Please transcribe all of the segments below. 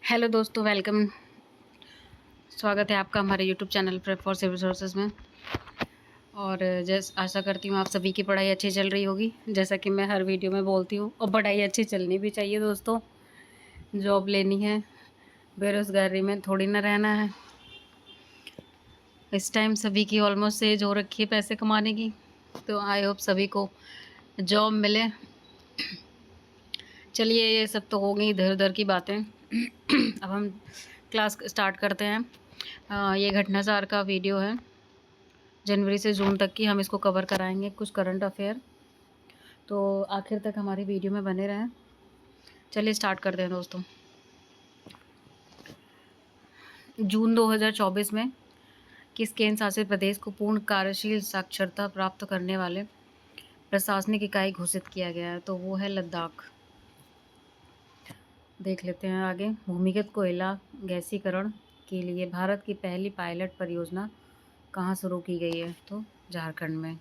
Hello दोस्तों, welcome. स्वागत है आपका हमारे YouTube channel prep for civil services में। और जैसे आशा करती हूँ आप सभी की पढ़ाई अच्छी चल रही होगी, जैसा कि मैं हर वीडियो में बोलती हूँ। और पढ़ाई अच्छी चलनी भी चाहिए दोस्तों। जॉब लेनी है, बेरोज़गारी में थोड़ी ना रहना है। इस टाइम सभी की ऑलमोस्ट एज हो रखी है पैसे कमाने की, तो आई होप सभी को जॉब मिले। चलिए, ये सब तो हो गई इधर उधर की बातें। अब हम क्लास स्टार्ट करते हैं। ये घटनासार का वीडियो है, जनवरी से जून तक की हम इसको कवर कराएंगे, कुछ करंट अफेयर। तो आखिर तक हमारी वीडियो में बने रहें। चलिए स्टार्ट करते हैं दोस्तों। जून 2024 में किस केंद्र शासित प्रदेश को पूर्ण कार्यशील साक्षरता प्राप्त करने वाले प्रशासनिक इकाई घोषित किया गया है? तो वो है लद्दाख। देख लेते हैं आगे। भूमिगत कोयला गैसीकरण के लिए भारत की पहली पायलट परियोजना कहाँ शुरू की गई है? तो झारखंड में,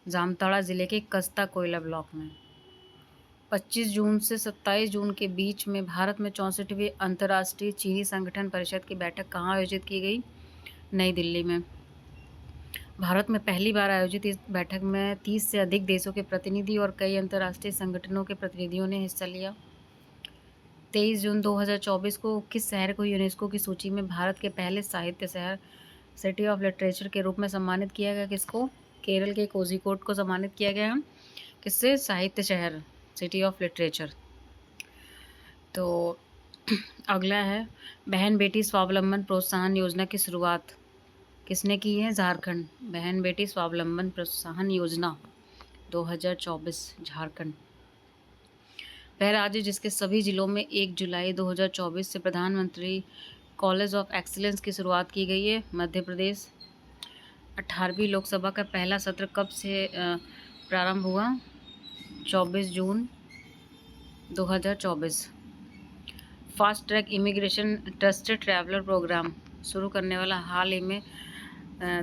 जामताड़ा ज़िले के कस्ता कोयला ब्लॉक में। 25 जून से 27 जून के बीच में भारत में 64वीं अंतर्राष्ट्रीय चीनी संगठन परिषद की बैठक कहाँ आयोजित की गई? नई दिल्ली में। भारत में पहली बार आयोजित इस बैठक में 30 से अधिक देशों के प्रतिनिधि और कई अंतर्राष्ट्रीय संगठनों के प्रतिनिधियों ने हिस्सा लिया। 23 जून 2024 को किस शहर को यूनेस्को की सूची में भारत के पहले साहित्य शहर, सिटी ऑफ लिटरेचर के रूप में सम्मानित किया गया? किसको? केरल के कोझिकोड को सम्मानित किया गया है। किससे? साहित्य शहर, सिटी ऑफ लिटरेचर। तो अगला है, बहन बेटी स्वावलंबन प्रोत्साहन योजना की शुरुआत किसने की है? झारखंड। बहन बेटी स्वावलंबन प्रोत्साहन योजना 2024, झारखंड। वह राज्य जिसके सभी जिलों में 1 जुलाई 2024 से प्रधानमंत्री कॉलेज ऑफ एक्सीलेंस की शुरुआत की गई है? मध्य प्रदेश। 18वीं लोकसभा का पहला सत्र कब से प्रारंभ हुआ? 24 जून 2024। Fast track immigration trusted traveller programme शुरू करने वाला हाल ही में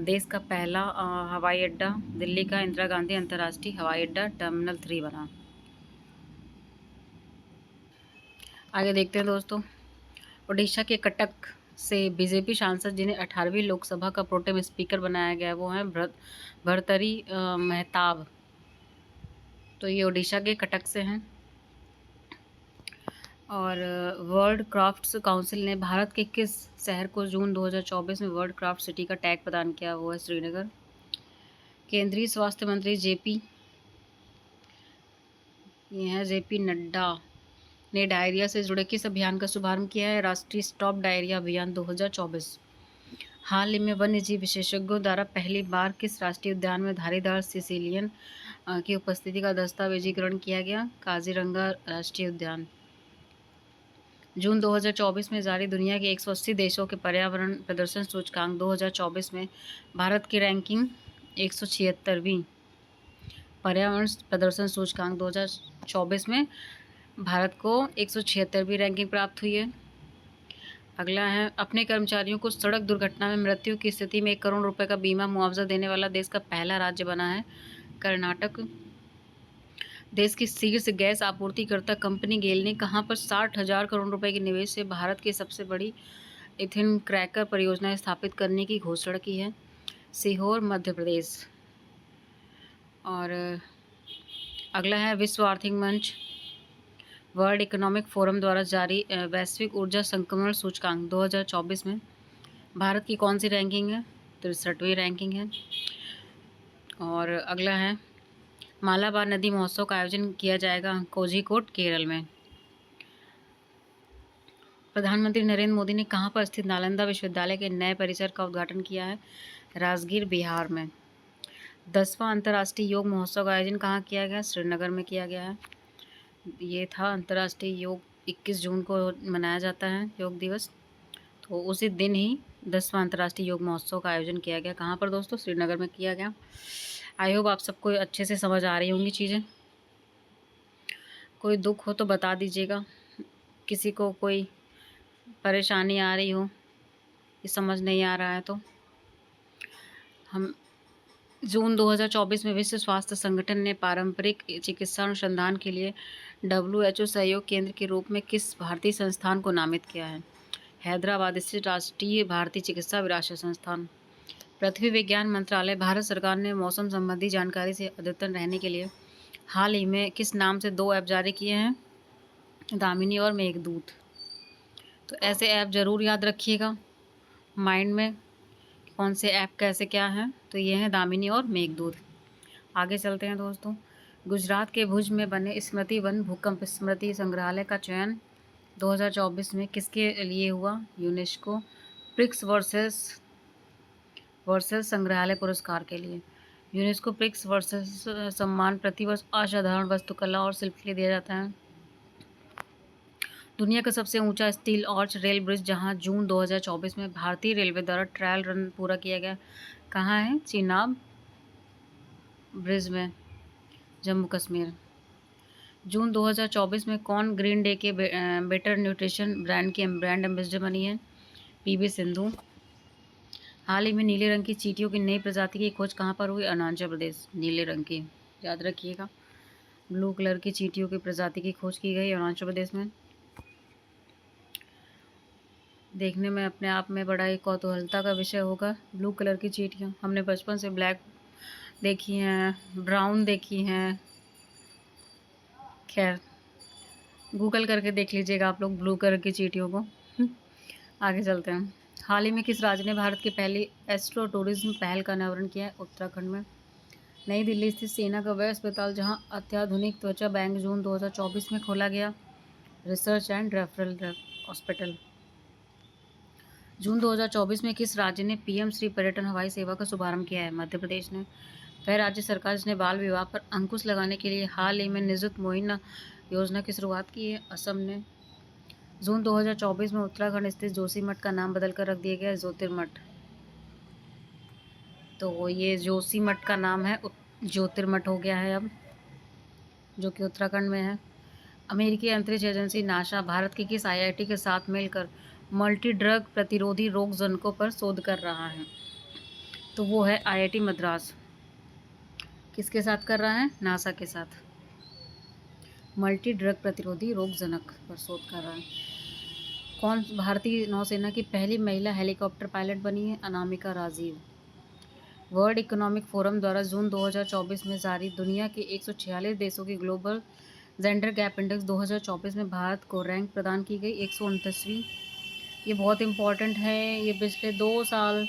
देश का पहला हवाई अड्डा दिल्ली का इंदिरा गांधी अंतर्राष्ट्रीय हवाई अड्डा टर्मिनल 3 बना। आगे देखते हैं दोस्तों। ओडिशा के कटक से बीजेपी सांसद जिन्हें 18वीं लोकसभा का प्रोटेम स्पीकर बनाया गया, वो हैं भर्तरी मेहताब। तो ये ओडिशा के कटक से हैं। और वर्ल्ड क्राफ्ट्स काउंसिल ने भारत के किस शहर को जून 2024 में वर्ल्ड क्राफ्ट सिटी का टैग प्रदान किया? वो है श्रीनगर। केंद्रीय स्वास्थ्य मंत्री जेपी नड्डा ने डायरिया से जुड़े किस अभियान का शुभारंभ किया है? राष्ट्रीय स्टॉप डायरिया अभियान 2024। हाल ही में वन्यजीव विशेषज्ञों द्वारा पहली बार किस राष्ट्रीय उद्यान में धारीदार सिसिलियन की उपस्थिति का दस्तावेजीकरण किया गया? काजीरंगा राष्ट्रीय उद्यान। जून 2024 में जारी दुनिया के 180 देशों के पर्यावरण प्रदर्शन सूचकांक 2024 में भारत की रैंकिंग 176वीं। पर्यावरण प्रदर्शन सूचकांक 2024 में भारत को 176वीं रैंकिंग प्राप्त हुई है। अगला है, अपने कर्मचारियों को सड़क दुर्घटना में मृत्यु की स्थिति में 1 करोड़ रुपए का बीमा मुआवजा देने वाला देश का पहला राज्य बना है कर्नाटक। देश की शीर्ष गैस आपूर्तिकर्ता कंपनी गेल ने कहां पर 60,000 करोड़ रुपए के निवेश से भारत की सबसे बड़ी इथेन क्रैकर परियोजना स्थापित करने की घोषणा की है? सीहोर, मध्य प्रदेश। और अगला है, विश्व आर्थिक मंच वर्ल्ड इकोनॉमिक फोरम द्वारा जारी वैश्विक ऊर्जा संक्रमण सूचकांक 2024 में भारत की कौन सी रैंकिंग है? 63वीं रैंकिंग है। और अगला है, मालाबार नदी महोत्सव का आयोजन किया जाएगा कोझिकोड, केरल में। प्रधानमंत्री नरेंद्र मोदी ने कहां पर स्थित नालंदा विश्वविद्यालय के नए परिसर का उद्घाटन किया है? राजगीर, बिहार में। 10वां अंतर्राष्ट्रीय योग महोत्सव का आयोजन कहाँ किया गया? श्रीनगर में किया गया है। ये था अंतर्राष्ट्रीय योग, 21 जून को मनाया जाता है योग दिवस। तो उसी दिन ही 10वां अंतर्राष्ट्रीय योग महोत्सव का आयोजन किया गया। कहाँ पर दोस्तों? श्रीनगर में किया गया। आई होप आप सबको अच्छे से समझ आ रही होंगी चीज़ें। कोई दुख हो तो बता दीजिएगा, किसी को कोई परेशानी आ रही हो, ये समझ नहीं आ रहा है तो। हम जून 2024 में विश्व स्वास्थ्य संगठन ने पारंपरिक चिकित्सा अनुसंधान के लिए WHO सहयोग केंद्र के रूप में किस भारतीय संस्थान को नामित किया है? हैदराबाद स्थित राष्ट्रीय भारतीय चिकित्सा विरासत संस्थान। पृथ्वी विज्ञान मंत्रालय भारत सरकार ने मौसम संबंधी जानकारी से अद्यतन रहने के लिए हाल ही में किस नाम से 2 ऐप जारी किए हैं? दामिनी और मेघदूत। तो ऐसे ऐप ज़रूर याद रखिएगा माइंड में, कौन से ऐप कैसे क्या हैं। तो ये हैं दामिनी और मेघदूत। आगे चलते हैं दोस्तों। गुजरात के भुज में बने स्मृति वन भूकंप स्मृति संग्रहालय का चयन 2024 में किसके लिए हुआ? यूनेस्को प्रिक्स वर्सेस संग्रहालय पुरस्कार के लिए। यूनेस्को प्रिक्स वर्सेस सम्मान प्रतिवर्ष असाधारण वास्तुकला और शिल्प के लिए दिया जाता है। दुनिया का सबसे ऊंचा स्टील आर्च रेल ब्रिज जहां जून 2024 में भारतीय रेलवे द्वारा ट्रायल रन पूरा किया गया, कहाँ है? चिनाब ब्रिज में, जम्मू कश्मीर। जून 2024 में कौन ग्रीन डे के बेटर न्यूट्रिशन ब्रांड की ब्रांड एम्बेसडर बनी है? पीवी सिंधु। हाल ही में नीले रंग की चींटियों की नई प्रजाति की खोज कहाँ पर हुई? अरुणाचल प्रदेश। नीले रंग की, याद रखिएगा। ब्लू कलर की चींटियों की प्रजाति की खोज की गई अरुणाचल प्रदेश में। देखने में अपने आप में बड़ा ही कौतूहलता का विषय होगा। ब्लू कलर की चींटियाँ, हमने बचपन से ब्लैक देखी हैं, ब्राउन देखी हैं। खैर, गूगल करके देख लीजिएगा आप लोग ब्लू कलर की चींटियों को। आगे चलते हैं। हाल ही में किस राज्य ने भारत की पहली एस्ट्रो टूरिज्म पहल का अनावरण किया है? उत्तराखंड में। नई दिल्ली स्थित सेना का वह अस्पताल जहां अत्याधुनिक त्वचा बैंक जून 2024 में खोला गया। Research and referral hospital. जून 2024 में किस राज्य ने पीएम श्री पर्यटन हवाई सेवा का शुभारंभ किया है? मध्य प्रदेश ने। वह राज्य सरकार जिसने बाल विवाह पर अंकुश लगाने के लिए हाल ही में निजुत मोइना योजना की शुरुआत की है? असम ने। जून 2024 में उत्तराखंड स्थित जोशीमठ का नाम बदलकर रख दिया गया ज्योतिर्मठ। तो ये जोशीमठ का नाम है ज्योतिर्मठ हो गया है अब, जो कि उत्तराखंड में है। अमेरिकी अंतरिक्ष एजेंसी नासा भारत की किस आईआईटी के साथ मिलकर मल्टी ड्रग प्रतिरोधी रोग जनकों पर शोध कर रहा है? तो वो है आईआईटी मद्रास। किसके साथ कर रहा है? नासा के साथ। मल्टी ड्रग प्रतिरोधी रोग जनक पर शोध कर रहा है। कौन भारतीय नौसेना की पहली महिला हेलीकॉप्टर पायलट बनी है? Anamika Rajeev. World Economic Forum द्वारा जून 2024 में जारी दुनिया के 146 देशों की ग्लोबल जेंडर गैप इंडेक्स 2024 में भारत को रैंक प्रदान की गई 129वीं। ये बहुत इम्पॉर्टेंट है। ये पिछले 2 साल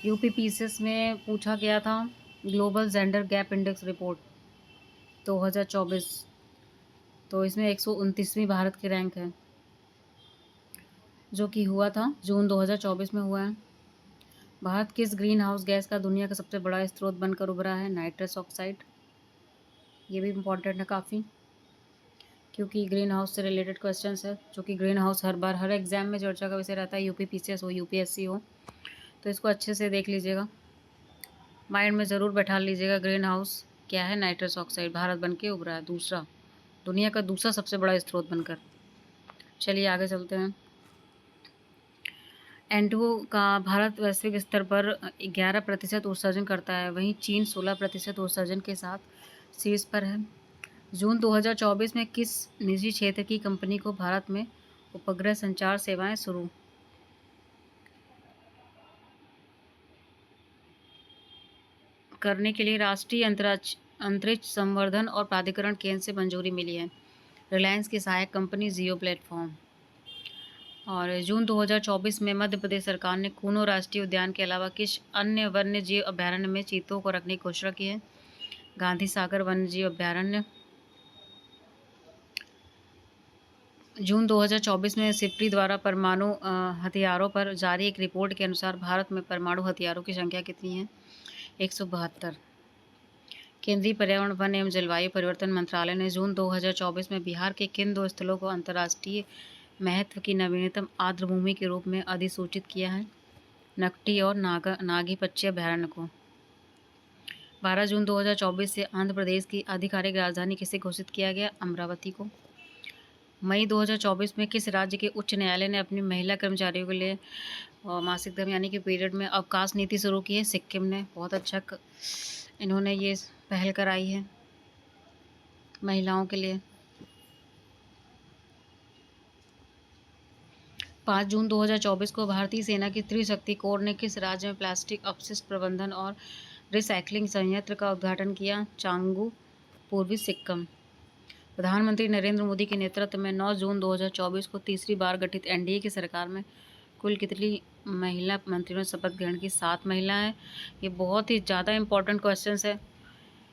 यूपीपीसीएस में पूछा गया था। Global gender gap index report 2024, तो इसमें 129वीं भारत की रैंक है, जो कि हुआ था जून 2024 में हुआ है। भारत किस ग्रीन हाउस गैस का दुनिया का सबसे बड़ा स्रोत बनकर उभरा है? Nitrous oxide. ये भी इम्पॉर्टेंट है काफ़ी, क्योंकि ग्रीन हाउस से रिलेटेड क्वेश्चंस है, जो कि ग्रीन हाउस हर बार हर एग्जाम में चर्चा का विषय रहता है, यूपीपीसीएस हो यूपीएससी हो। तो इसको अच्छे से देख लीजिएगा, माइंड में ज़रूर बैठा लीजिएगा। ग्रीन हाउस क्या है? Nitrous oxide. भारत बन के उभरा है दूसरा, दुनिया का दूसरा सबसे बड़ा स्रोत बनकर। चलिए आगे चलते हैं। एंटो का भारत वैश्विक स्तर पर 11% उत्सर्जन करता है, वहीं चीन 16% उत्सर्जन के साथ शीर्ष पर है। जून 2024 में किस निजी क्षेत्र की कंपनी को भारत में उपग्रह संचार सेवाएं शुरू करने के लिए राष्ट्रीय अंतरिक्ष संवर्धन और प्राधिकरण केंद्र से मंजूरी मिली है? रिलायंस की सहायक कंपनी जियो प्लेटफॉर्म। और जून 2024 में मध्य प्रदेश सरकार ने कूनो राष्ट्रीय उद्यान के अलावा किस अन्य वन्य जीव अभ्यारण्य में चीतों को रखने की घोषणा की है? गांधी सागर वन्य जीव अभ्यारण्य। जून 2024 में सिप्री द्वारा परमाणु हथियारों पर जारी एक रिपोर्ट के अनुसार भारत में परमाणु हथियारों की संख्या कितनी है? 172। केंद्रीय पर्यावरण वन एवं जलवायु परिवर्तन मंत्रालय ने जून 2024 में बिहार के किन 2 स्थलों को अंतर्राष्ट्रीय महत्व की नवीनतम आर्द्रभूमि के रूप में अधिसूचित किया है? नकटी और नागी पक्षी अभ्यारण्य को। 12 जून 2024 से आंध्र प्रदेश की आधिकारिक राजधानी किसे घोषित किया गया? अमरावती को। मई 2024 में किस राज्य के उच्च न्यायालय ने अपनी महिला कर्मचारियों के लिए मासिक धर्म यानी कि पीरियड में अवकाश नीति शुरू की है? सिक्किम ने। बहुत अच्छा इन्होंने ये पहल कराई है महिलाओं के लिए। 5 जून 2024 को भारतीय सेना की त्रिशक्ति कोर ने किस राज्य में प्लास्टिक अपशिष्ट प्रबंधन और रिसाइकलिंग संयंत्र का उद्घाटन किया? चांगू, पूर्वी सिक्किम। प्रधानमंत्री नरेंद्र मोदी के नेतृत्व में 9 जून 2024 को तीसरी बार गठित एनडीए की सरकार में कुल कितनी महिला मंत्रियों ने शपथ ग्रहण की? 7 महिलाएं। ये बहुत ही ज़्यादा इंपॉर्टेंट क्वेश्चन है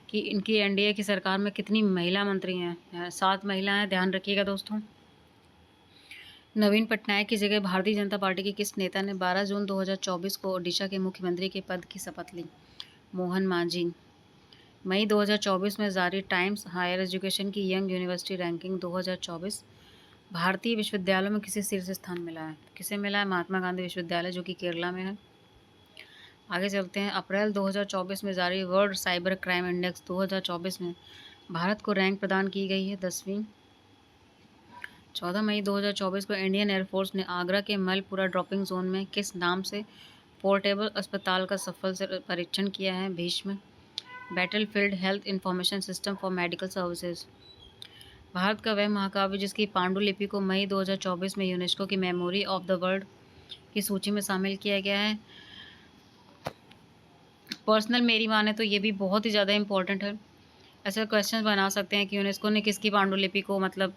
कि इनकी एनडीए की सरकार में कितनी महिला मंत्री हैं? 7 महिलाएं, ध्यान रखिएगा दोस्तों। नवीन पटनायक की जगह भारतीय जनता पार्टी के किस नेता ने 12 जून 2024 को ओडिशा के मुख्यमंत्री के पद की शपथ ली? मोहन मांझी। मई 2024 में जारी टाइम्स हायर एजुकेशन की यंग यूनिवर्सिटी रैंकिंग 2024 भारतीय विश्वविद्यालयों में किसे शीर्ष स्थान मिला है? किसे मिला है? महात्मा गांधी विश्वविद्यालय, जो कि केरला में है। आगे चलते हैं। अप्रैल 2024 में जारी वर्ल्ड साइबर क्राइम इंडेक्स 2024 में भारत को रैंक प्रदान की गई है 10वीं। 14 मई 2024 को इंडियन एयरफोर्स ने आगरा के मलपुरा ड्रॉपिंग जोन में किस नाम से पोर्टेबल अस्पताल का सफल से परीक्षण किया है? Bhishma. Battlefield health information system for medical services. Bharat का वह महाकाव्य जिसकी पांडुलिपि को मई 2024 में यूनेस्को की मेमोरी ऑफ द वर्ल्ड की सूची में शामिल किया गया है? पर्सनल मेरी माने तो ये भी बहुत ही ज़्यादा इम्पोर्टेंट है। ऐसे क्वेश्चन बना सकते हैं कि यूनेस्को ने किसकी पांडुलिपि को मतलब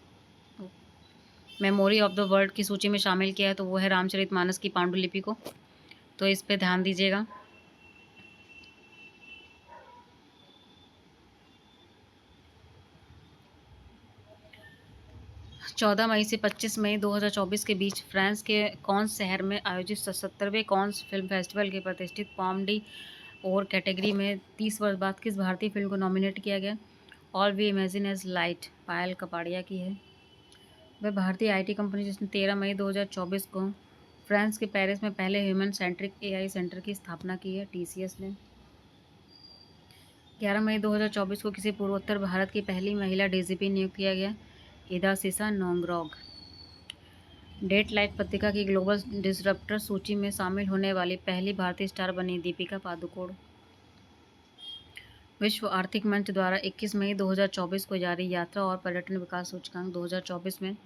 मेमोरी ऑफ द वर्ल्ड की सूची में शामिल किया है, तो वो है रामचरितमानस की पांडुलिपि को। तो इस पे ध्यान दीजिएगा। 14 मई से 25 मई 2024 के बीच फ्रांस के कौन शहर में आयोजित 77वें कॉन्स फिल्म फेस्टिवल के प्रतिष्ठित पॉम डी और कैटेगरी में 30 वर्ष बाद किस भारतीय फिल्म को नॉमिनेट किया गया? All we imagine as light, Payal Kapadia की है। वह भारतीय आईटी कंपनी जिसने 13 मई 2024 को फ्रांस के पेरिस में पहले ह्यूमन सेंट्रिक एआई सेंटर की स्थापना की है? टीसीएस ने। 11 मई 2024 को किसी पूर्वोत्तर भारत की पहली महिला डीजीपी नियुक्त किया गया? इदासिसा नोंगरोग। डेट लाइट पत्रिका की ग्लोबल डिसरप्टर सूची में शामिल होने वाली पहली भारतीय स्टार बनी दीपिका पादुकोण। विश्व आर्थिक मंच द्वारा 21 मई 2024 को जारी यात्रा और पर्यटन विकास सूचकांक 2024 में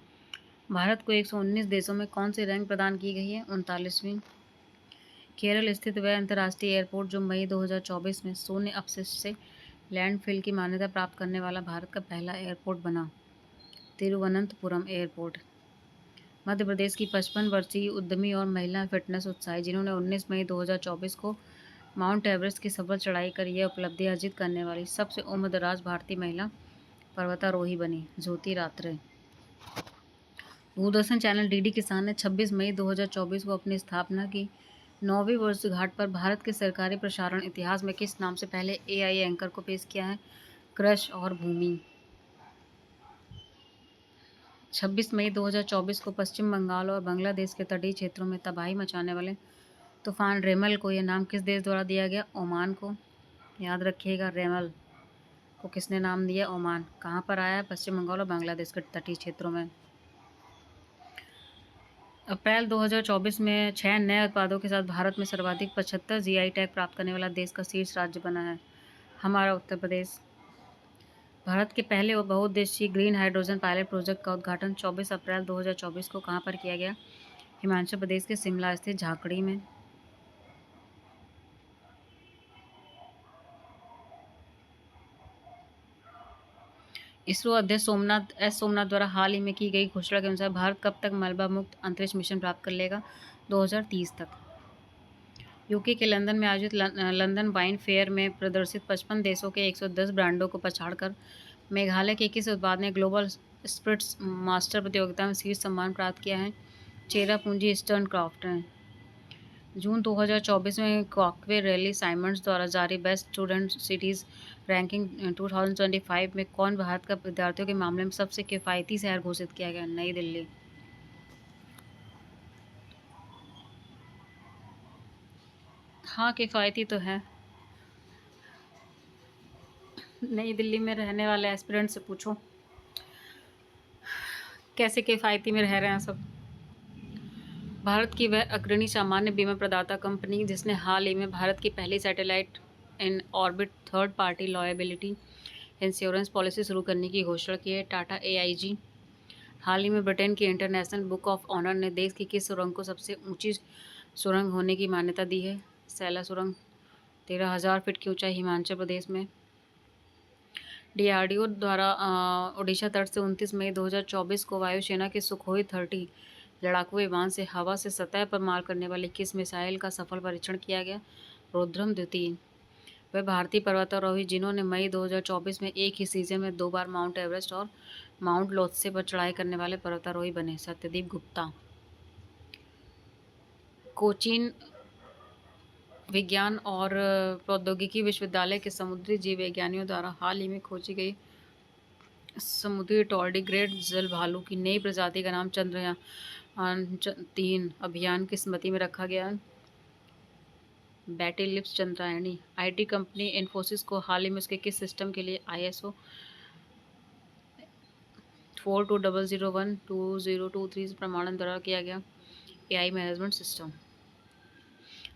भारत को 119 देशों में कौन सी रैंक प्रदान की गई है? 39वीं। केरल स्थित वह अंतर्राष्ट्रीय एयरपोर्ट जो मई 2024 में शून्य अपशिष्ट से लैंडफिल की मान्यता प्राप्त करने वाला भारत का पहला एयरपोर्ट बना? तिरुवनंतपुरम एयरपोर्ट। मध्य प्रदेश की 55 वर्षीय उद्यमी और महिला फिटनेस उत्साही जिन्होंने 19 मई 2024 को माउंट एवरेस्ट की सफल चढ़ाई कर यह उपलब्धि अर्जित करने वाली सबसे उम्रदराज भारतीय महिला पर्वतारोही बनी, ज्योति रात्रे। दूरदर्शन चैनल डीडी किसान ने 26 मई 2024 को अपनी स्थापना की 9वीं वर्षगांठ पर भारत के सरकारी प्रसारण इतिहास में किस नाम से पहले एआई एंकर को पेश किया है? क्रश और भूमि। 26 मई 2024 को पश्चिम बंगाल और बांग्लादेश के तटीय क्षेत्रों में तबाही मचाने वाले तूफान रेमल को यह नाम किस देश द्वारा दिया गया? ओमान को। याद रखिएगा, रेमल को किसने नाम दिया? ओमान। कहाँ पर आया है? पश्चिम बंगाल और बांग्लादेश के तटीय क्षेत्रों में। अप्रैल 2024 में 6 नए उत्पादों के साथ भारत में सर्वाधिक 75 जीआई टैग प्राप्त करने वाला देश का शीर्ष राज्य बना है हमारा उत्तर प्रदेश। भारत के पहले बहुउद्देशीय ग्रीन हाइड्रोजन पायलट प्रोजेक्ट का उद्घाटन 24 अप्रैल 2024 को कहाँ पर किया गया? हिमाचल प्रदेश के शिमला स्थित झाकड़ी में। इसरो अध्यक्ष सोमनाथ द्वारा हाल ही में की गई घोषणा के अनुसार भारत कब तक मलबा मुक्त अंतरिक्ष मिशन प्राप्त कर लेगा? 2030 तक। यूके के लंदन में आयोजित लंदन वाइन फेयर में प्रदर्शित 55 देशों के 110 ब्रांडों को पछाड़कर मेघालय के किस उत्पाद ने ग्लोबल स्पिरिट्स मास्टर प्रतियोगिता में शीर्ष सम्मान प्राप्त किया है? चेरापूंजी ईस्टर्न क्राफ्ट ने। जून 2024 में कॉकवे रैली साइमंड्स द्वारा जारी बेस्ट स्टूडेंट सिटीज़ रैंकिंग 2025 में कौन भारत का विद्यार्थियों के मामले में सबसे किफ़ायती शहर घोषित किया गया? नई दिल्ली। हाँ, किफ़ायती तो है। नई दिल्ली में रहने वाले एस्पिरेंट से पूछो कैसे किफ़ायती में रह रहे हैं सब। भारत की वह अग्रणी सामान्य बीमा प्रदाता कंपनी जिसने हाल ही में भारत की पहली satellite in orbit third party liability insurance policy शुरू करने की घोषणा की है? टाटा एआईजी। हाल ही में ब्रिटेन की इंटरनेशनल बुक ऑफ ऑनर ने देश की किस सुरंग को सबसे ऊंची सुरंग होने की मान्यता दी है? सैला सुरंग, 13,000 फीट की ऊंचाई, हिमाचल प्रदेश में। डीआरडीओ द्वारा ओडिशा तट से 29 मई 2024 को वायुसेना के सुखोई 30 लड़ाकू विमान से हवा से सतह पर मार करने वाली किस मिसाइल का सफल परीक्षण किया गया? रुद्रम द्वितीय। वह भारतीय पर्वतारोही जिन्होंने मई 2024 में एक ही सीजन में 2 बार माउंट एवरेस्ट और माउंट लोत्से पर चढ़ाई करने वाले पर्वतारोही बने। सत्यदीप गुप्ता। कोचीन विज्ञान और प्रौद्योगिकी विश्वविद्यालय के समुद्री जीव विज्ञानियों द्वारा हाल ही में खोजी गई समुद्री टॉर्डिग्रेड जल भालू की नई प्रजाति का नाम चंद्रयान-3 अभियान की स्मृति में रखा गया है। बैटरी लिप्स चंद्रायणी। आईटी कंपनी इन्फोसिस को हाल ही में उसके किस सिस्टम के लिए ISO 42001-2023 से प्रमाणन द्वारा किया गया? AI management system.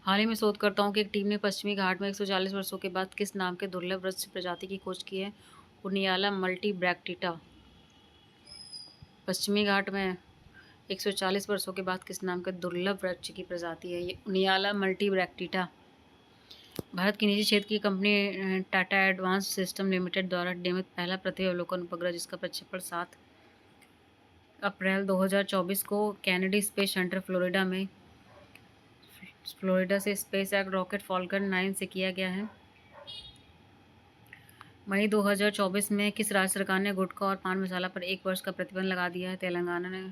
हाल ही में शोधकर्ताओं की एक टीम ने पश्चिमी घाट में 140 वर्षों के बाद किस नाम के दुर्लभ वृक्ष प्रजाति की खोज की है? उनियाला मल्टीब्रैक्टिटा। पश्चिमी घाट में 140 वर्षों के बाद किस नाम के दुर्लभ वृक्ष की प्रजाति है? ये उनियाला मल्टीब्रैक्टिटा। भारत की निजी क्षेत्र की company Tata advance system limited द्वारा निर्मित पहला पृथ्वी अवलोकन उपग्रह जिसका प्रक्षेपण 7 अप्रैल 2024 को कैनेडी स्पेस सेंटर फ्लोरिडा से स्पेस एक्ट रॉकेट फॉल्कन 9 से किया गया है। मई 2024 में किस राज्य सरकार ने गुटखा और पान मसाला पर 1 वर्ष का प्रतिबंध लगा दिया है? तेलंगाना ने।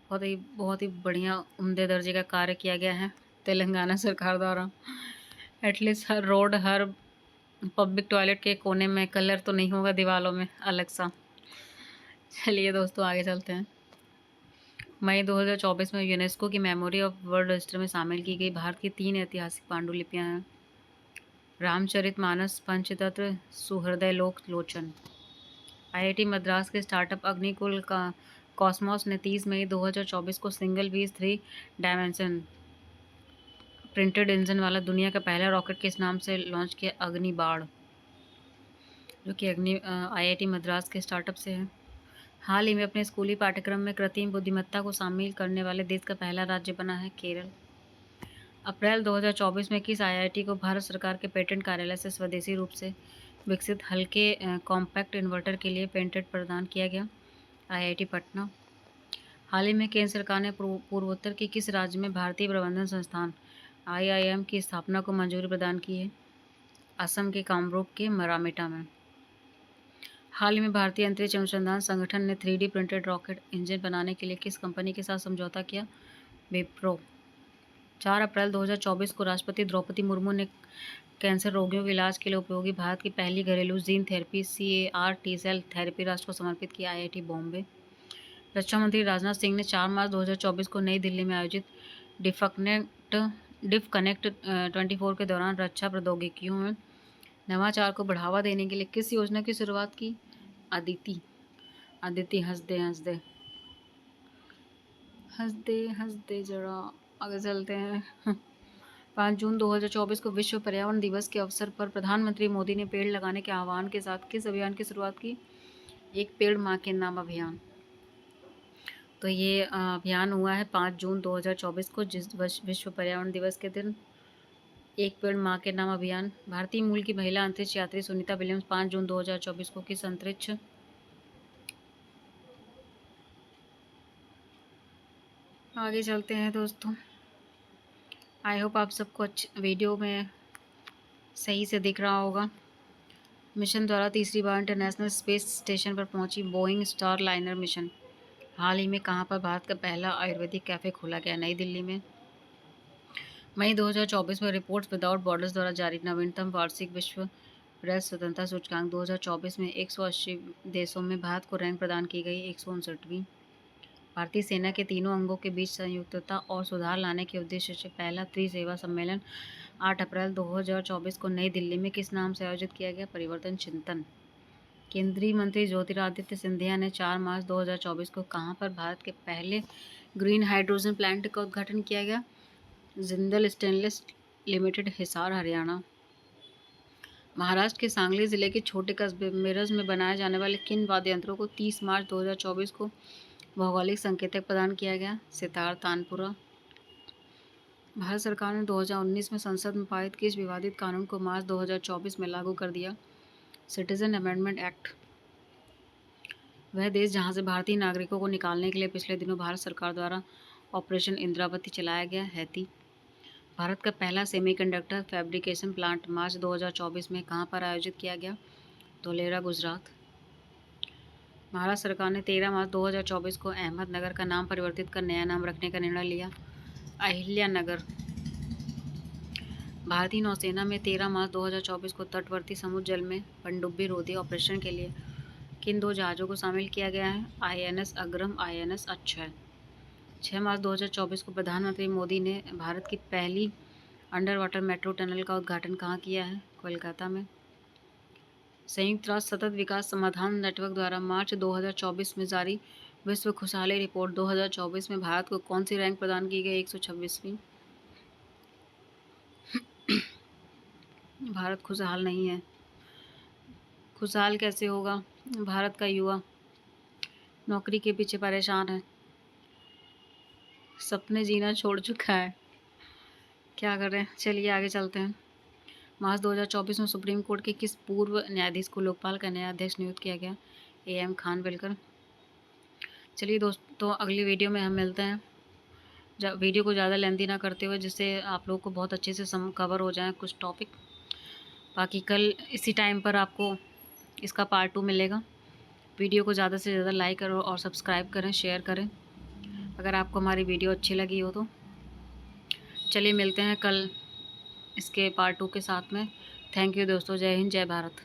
बहुत ही बढ़िया उम्दे दर्जे का कार्य किया गया है तेलंगाना सरकार द्वारा। एटलीस्ट हर रोड, हर पब्लिक टॉयलेट के कोने में कलर तो नहीं होगा दीवारों में अलग सा। चलिए दोस्तों आगे चलते हैं। मई 2024 में यूनेस्को की मेमोरी ऑफ वर्ल्ड हिस्ट्री में शामिल की गई भारत की 3 ऐतिहासिक पांडुलिपियां हैं। रामचरितमानस, पंचतंत्र, सुहृदय लोचन। IIT मद्रास के स्टार्टअप अग्निकुल का कॉस्मोस ने 30 मई 2024 को single wheel 3 dimension printed engine वाला दुनिया का पहला रॉकेट किस नाम से लॉन्च किया? अग्निबाण, जो कि IIT मद्रास के स्टार्टअप से है। हाल ही में अपने स्कूली पाठ्यक्रम में कृत्रिम बुद्धिमत्ता को शामिल करने वाले देश का पहला राज्य बना है केरल। अप्रैल 2024 में किस IIT को भारत सरकार के पेटेंट कार्यालय से स्वदेशी रूप से विकसित हल्के कॉम्पैक्ट इन्वर्टर के लिए पेटेंट प्रदान किया गया? IIT पटना। हाल ही में केंद्र सरकार ने पूर्वोत्तर के किस राज्य में भारतीय प्रबंधन संस्थान IIM की स्थापना को मंजूरी प्रदान की है? असम के कामरूप के मरामेटा में। हाल ही में भारतीय अंतरिक्ष अनुसंधान संगठन ने 3D प्रिंटेड रॉकेट इंजन बनाने के लिए किस कंपनी के साथ समझौता किया? विप्रो। 4 अप्रैल 2024 को राष्ट्रपति द्रौपदी मुर्मू ने कैंसर रोगियों के इलाज के लिए उपयोगी भारत की पहली घरेलू जीन थेरेपी CAR T-सेल थेरेपी राष्ट्र को समर्पित किया। IIT बॉम्बे। रक्षा मंत्री राजनाथ सिंह ने 4 मार्च 2024 को नई दिल्ली में आयोजित डिफ कनेक्ट 24 के दौरान रक्षा प्रौद्योगिकियों में नवाचार को बढ़ावा देने के लिए किस योजना की शुरुआत की? अदिति हंसदे जरा आगे चलते हैं। 5 जून 2024 को विश्व पर्यावरण दिवस के अवसर पर प्रधानमंत्री मोदी ने पेड़ लगाने के आह्वान के साथ किस अभियान की शुरुआत की? एक पेड़ माँ के नाम अभियान। तो ये अभियान हुआ है 5 जून 2024 को, जिस विश्व पर्यावरण दिवस के दिन एक पेड़ माँ के नाम अभियान। भारतीय मूल की महिला अंतरिक्ष यात्री सुनीता विलियम्स 5 जून 2024 को किस अंतरिक्ष आगे चलते हैं दोस्तों। आई होप आप सबको वीडियो में सही से दिख रहा होगा। मिशन द्वारा तीसरी बार इंटरनेशनल स्पेस स्टेशन पर पहुंची बोइंग स्टार लाइनर मिशन। हाल ही में कहां पर भारत का पहला आयुर्वेदिक कैफ़े खोला गया? नई दिल्ली में। मई 2024 में रिपोर्ट्स विदाउट बॉर्डर्स द्वारा जारी नवीनतम वार्षिक विश्व प्रेस स्वतंत्रता सूचकांक 2024 में 180 देशों में भारत को रैंक प्रदान की गई 159वीं। भारतीय सेना के तीनों अंगों के बीच संयुक्तता और सुधार लाने के उद्देश्य से पहला त्रिसेवा सम्मेलन 8 अप्रैल 2024 को नई दिल्ली में किस नाम से आयोजित किया गया? परिवर्तन चिंतन। केंद्रीय मंत्री ज्योतिरादित्य सिंधिया ने 4 मार्च 2024 को कहां पर भारत के पहले ग्रीन हाइड्रोजन प्लांट का उद्घाटन किया गया? Jindal stainless limited, Hisar, Haryana. महाराष्ट्र के सांगली जिले के छोटे कस्बे मिरज में बनाए जाने वाले किन वाद्य यंत्रों को 30 मार्च 2024 को भौगोलिक संकेतक प्रदान किया गया, सितार तानपुरा। भारत सरकार ने 2019 में संसद में पारित किस विवादित कानून को मार्च 2024 में लागू कर दिया, सिटीजन अमेंडमेंट एक्ट। वह देश जहां से भारतीय नागरिकों को निकालने के लिए पिछले दिनों भारत सरकार द्वारा ऑपरेशन इंद्रावती चलाया गया, हैती। भारत का पहला सेमीकंडक्टर फैब्रिकेशन प्लांट मार्च 2024 में कहां पर आयोजित किया गया, धोलेरा, गुजरात। भारत सरकार ने 13 मार्च 2024 को अहमदनगर का नाम परिवर्तित कर नया नाम रखने का निर्णय लिया, अहिल्यानगर। भारतीय नौसेना में 13 मार्च 2024 को तटवर्ती समुद्र जल में पनडुब्बी रोधी ऑपरेशन के लिए किन 2 जहाज़ों को शामिल किया गया है, INS अग्रम, INS अक्षय। 6 मार्च 2024 को प्रधानमंत्री मोदी ने भारत की पहली अंडर वाटर मेट्रो टनल का उद्घाटन कहाँ किया है, कोलकाता में। संयुक्त राष्ट्र सतत विकास समाधान नेटवर्क द्वारा मार्च 2024 में जारी विश्व खुशहाली रिपोर्ट 2024 में भारत को कौन सी रैंक प्रदान की गई, 126वीं। भारत खुशहाल नहीं है। खुशहाल कैसे होगा? भारत का युवा नौकरी के पीछे परेशान है, सपने जीना छोड़ चुका है। क्या कर रहे हैं, चलिए आगे चलते हैं। मार्च 2024 में सुप्रीम कोर्ट के किस पूर्व न्यायाधीश को लोकपाल का नया अध्यक्ष नियुक्त किया गया, AM खानविलकर। चलिए दोस्तों, अगली वीडियो में हम मिलते हैं। वीडियो को ज़्यादा लेंथी ना करते हुए, जिससे आप लोग को बहुत अच्छे से कवर हो जाए कुछ टॉपिक। बाकी कल इसी टाइम पर आपको इसका पार्ट 2 मिलेगा। वीडियो को ज़्यादा से ज़्यादा लाइक करो और सब्सक्राइब करें, शेयर करें अगर आपको हमारी वीडियो अच्छी लगी हो तो। चलिए मिलते हैं कल इसके पार्ट 2 के साथ में। थैंक यू दोस्तों, जय हिंद, जय भारत।